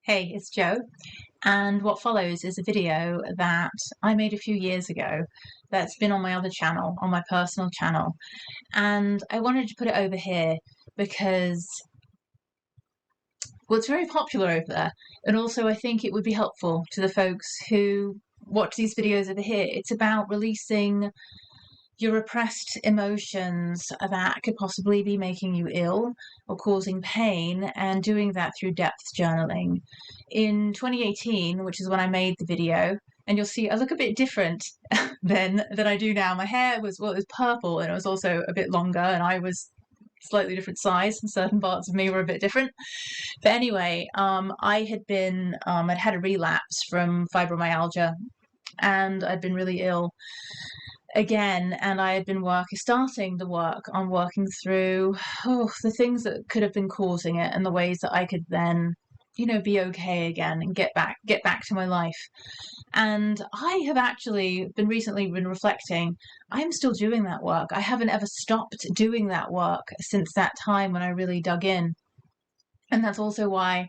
Hey, it's Joe, and what follows is a video that I made a few years ago that's been on my other channel, on my personal channel, and I wanted to put it over here because, well, it's very popular over there, and also I think it would be helpful to the folks who watch these videos over here. It's about releasing your repressed emotions that could possibly be making you ill or causing pain, and doing that through depth journaling. In 2018, which is when I made the video, and you'll see I look a bit different than I do now. My hair was, well, it was purple, and it was also a bit longer, and I was slightly different size, and certain parts of me were a bit different. But anyway, I'd had a relapse from fibromyalgia, and I'd been really ill again, and I had been starting the work on working through the things that could have been causing it, and the ways that I could then, be okay again and get back to my life. And I have actually been reflecting. I'm still doing that work. I haven't ever stopped doing that work since that time when I really dug in. And that's also why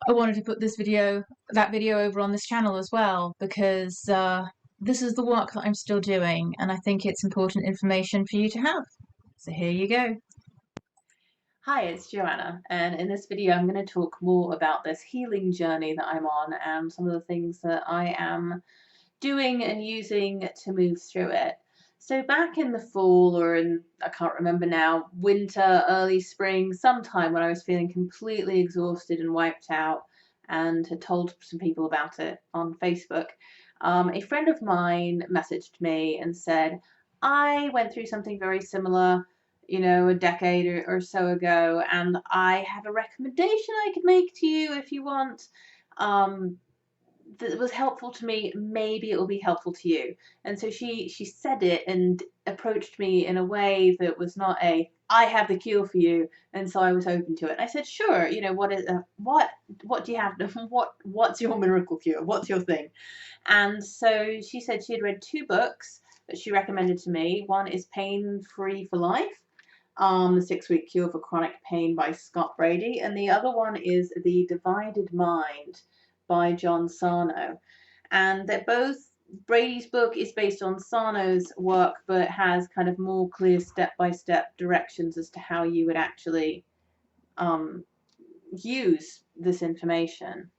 I wanted to put that video over on this channel as well, because this is the work that I'm still doing, and I think it's important information for you to have. So here you go. Hi, it's Joanna, and in this video I'm going to talk more about this healing journey that I'm on and some of the things that I am doing and using to move through it. So back in the fall, or I can't remember now, winter, early spring, sometime when I was feeling completely exhausted and wiped out, and had told some people about it on Facebook, a friend of mine messaged me and said, I went through something very similar, a decade or so ago, and I have a recommendation I could make to you if you want. That was helpful to me. Maybe it will be helpful to you. And so she said it and approached me in a way that was not I have the cure for you, and so I was open to it. I said, sure. What do you have? What's your miracle cure? What's your thing? And so she said she had read two books that she recommended to me. One is Pain Free for Life, the 6-Week Cure for Chronic Pain by Scott Brady, and the other one is The Divided Mind by John Sarno. And they're both, Brady's book is based on Sarno's work, but has kind of more clear step-by-step directions as to how you would actually use this information.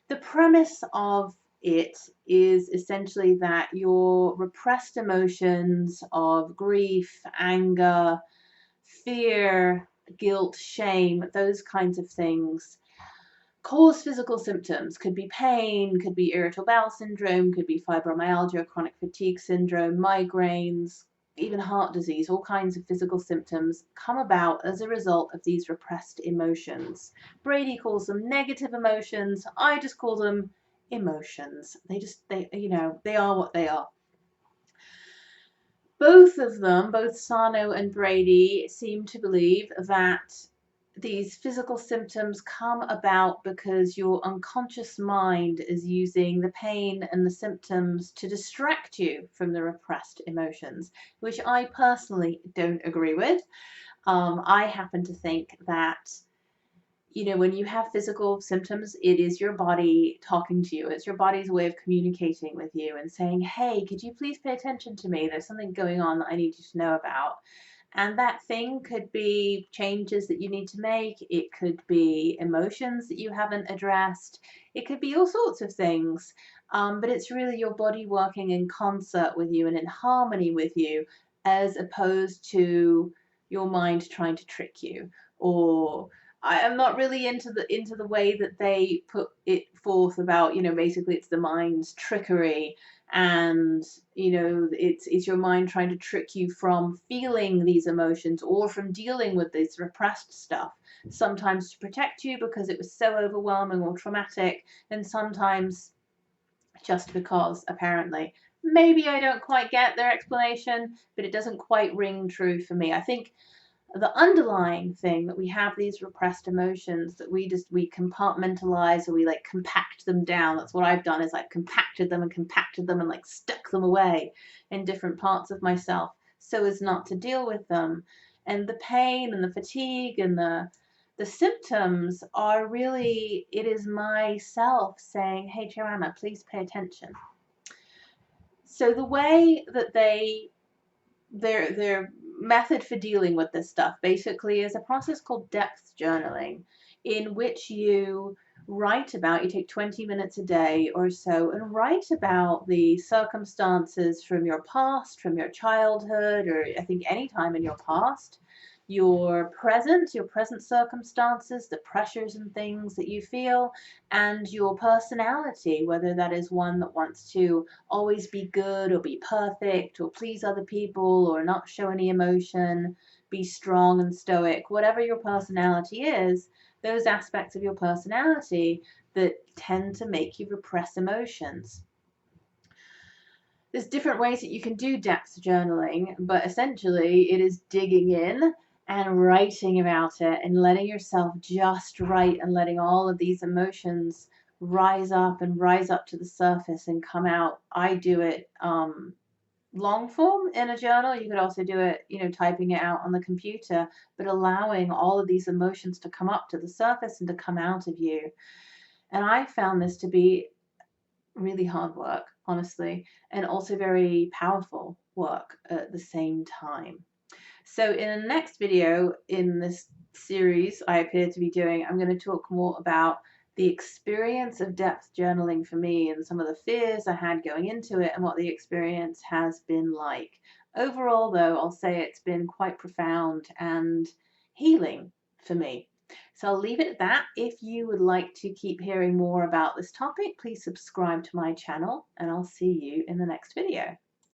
The premise of it is essentially that your repressed emotions of grief, anger, fear, guilt, shame, those kinds of things cause physical symptoms. Could be pain, could be irritable bowel syndrome, could be fibromyalgia, chronic fatigue syndrome, migraines, even heart disease. All kinds of physical symptoms come about as a result of these repressed emotions. Brady calls them negative emotions. I just call them emotions. They are what they are. Both of them, both Sarno and Brady, seem to believe that these physical symptoms come about because your unconscious mind is using the pain and the symptoms to distract you from the repressed emotions, which I personally don't agree with. I happen to think that when you have physical symptoms, it is your body talking to you. It's your body's way of communicating with you and saying, hey, could you please pay attention to me? There's something going on that I need you to know about. And that thing could be changes that you need to make. It could be emotions that you haven't addressed. It could be all sorts of things. But it's really your body working in concert with you and in harmony with you, as opposed to your mind trying to trick you. Or I am not really into the way that they put it forth about, basically it's the mind's trickery, and it's your mind trying to trick you from feeling these emotions or from dealing with this repressed stuff, sometimes to protect you because it was so overwhelming or traumatic, and sometimes just because, apparently. Maybe I don't quite get their explanation, but it doesn't quite ring true for me. I think the underlying thing that we have these repressed emotions that we compartmentalize, or we compact them down. That's what I've done, is compacted them and stuck them away in different parts of myself so as not to deal with them. And the pain and the fatigue and the The symptoms are really, it is myself saying, hey, Joanna, please pay attention. So the way that their method for dealing with this stuff basically is a process called depth journaling, in which you write about, you take 20 minutes a day or so and write about the circumstances from your past, from your childhood, or I think any time in your past, your present circumstances, the pressures and things that you feel, and your personality, whether that is one that wants to always be good or be perfect or please other people or not show any emotion, be strong and stoic, whatever your personality is, those aspects of your personality that tend to make you repress emotions. There's different ways that you can do depth journaling, but essentially it is digging in and writing about it and letting yourself just write and letting all of these emotions rise up to the surface and come out. I do it long form in a journal. You could also do it, typing it out on the computer, but allowing all of these emotions to come up to the surface and to come out of you. And I found this to be really hard work, honestly, and also very powerful work at the same time. So in the next video in this series I appear to be doing, I'm going to talk more about the experience of depth journaling for me and some of the fears I had going into it and what the experience has been like. Overall, though, I'll say it's been quite profound and healing for me. So I'll leave it at that. If you would like to keep hearing more about this topic, please subscribe to my channel and I'll see you in the next video.